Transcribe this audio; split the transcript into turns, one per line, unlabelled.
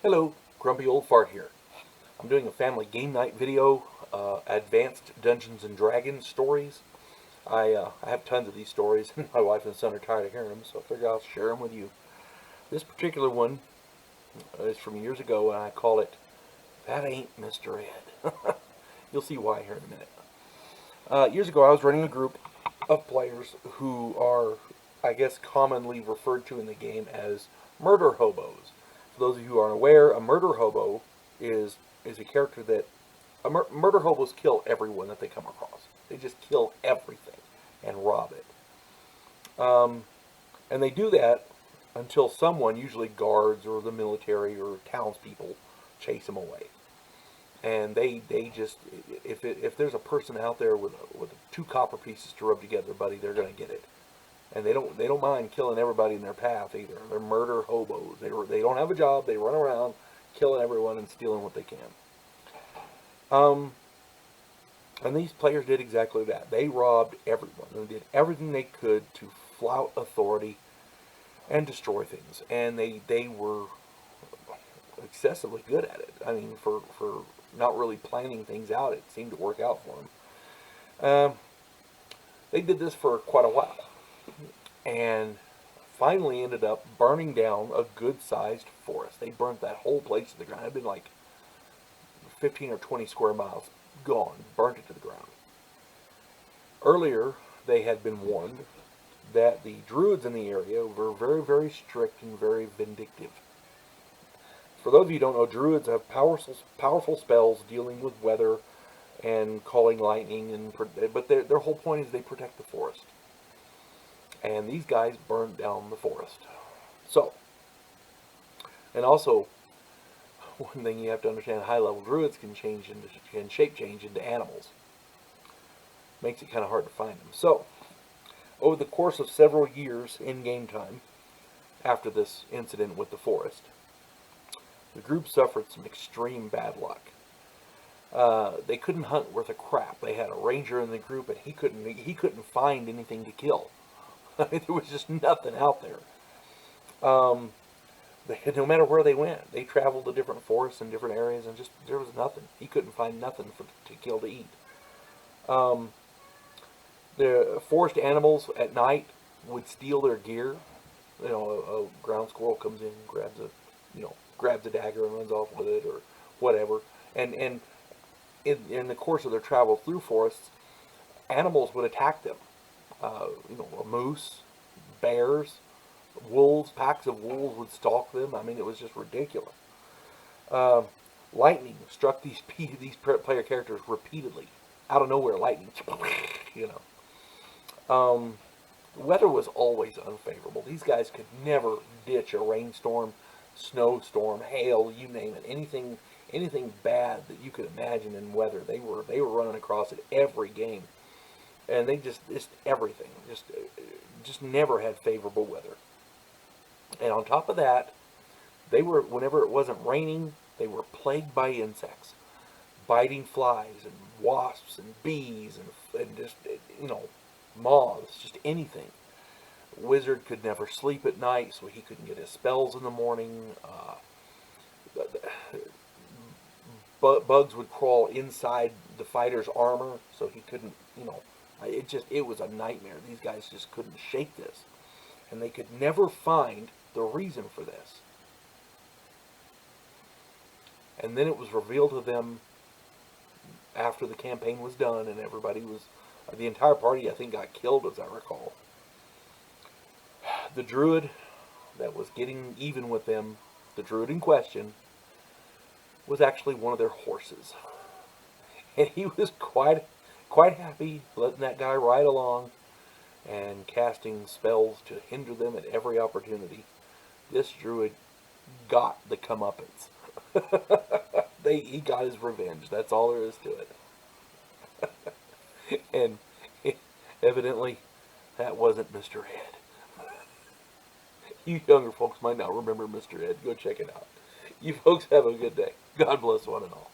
Hello, Grumpy Old Fart here. I'm doing a family game night video, advanced Dungeons and Dragons stories. I have tons of these stories, and my wife and son are tired of hearing them, so I figured I'll share them with you. This particular one is from years ago, and I call it "That Ain't Mr. Ed." You'll see why here in a minute. Years ago, I was running a group of players who are, I guess, commonly referred to in the game as murder hobos. For those of you who aren't aware, a murder hobo is a character that murder hobos kill everyone that they come across. They just kill everything and rob it. And they do that until someone, usually guards or the military or townspeople, chase them away. And they just, if there's a person out there with two copper pieces to rub together, buddy, they're gonna get it. And they don't mind killing everybody in their path either. They're murder hobos. They don't have a job. They run around killing everyone and stealing what they can. And these players did exactly that. They robbed everyone and did everything they could to flout authority and destroy things. And they were excessively good at it. I mean, for not really planning things out, it seemed to work out for them. They did this for quite a while, and finally ended up burning down a good-sized forest. They burnt that whole place to the ground. It had been like 15 or 20 square miles gone, burnt it to the ground. Earlier, they had been warned that the druids in the area were very, very strict and very vindictive. For those of you who don't know, druids have powerful spells dealing with weather and calling lightning, but their whole point is they protect the forest. And these guys burned down the forest. So, and also, one thing you have to understand: high-level druids can shape change into animals. Makes it kind of hard to find them. So, over the course of several years in game time, after this incident with the forest, the group suffered some extreme bad luck. They couldn't hunt worth a crap. They had a ranger in the group, and he couldn't find anything to kill. I mean, there was just nothing out there. No matter where they went, they traveled to different forests and different areas, and just there was nothing. He couldn't find nothing to kill to eat. The forest animals at night would steal their gear. You know, a ground squirrel comes in, grabs a dagger and runs off with it, or whatever. And in the course of their travel through forests, animals would attack them. A moose, bears, wolves, packs of wolves would stalk them. I mean, it was just ridiculous. Lightning struck these player characters repeatedly, out of nowhere. Lightning, The weather was always unfavorable. These guys could never ditch a rainstorm, snowstorm, hail, you name it. Anything bad that you could imagine in weather, they were running across it every game. And they just everything, just never had favorable weather. And on top of that, whenever it wasn't raining, they were plagued by insects, biting flies and wasps and bees and just moths, just anything. Wizard could never sleep at night, so he couldn't get his spells in the morning. Bugs would crawl inside the fighter's armor, so he couldn't, it was a nightmare. These guys just couldn't shake this. And they could never find the reason for this. And then it was revealed to them after the campaign was done and the entire party, I think, got killed, as I recall. The druid that was getting even with them, the druid in question, was actually one of their horses. And he was quite happy letting that guy ride along and casting spells to hinder them at every opportunity. This druid got the comeuppance. He got his revenge. That's all there is to it. And evidently, that wasn't Mr. Ed. You younger folks might not remember Mr. Ed. Go check it out. You folks have a good day. God bless one and all.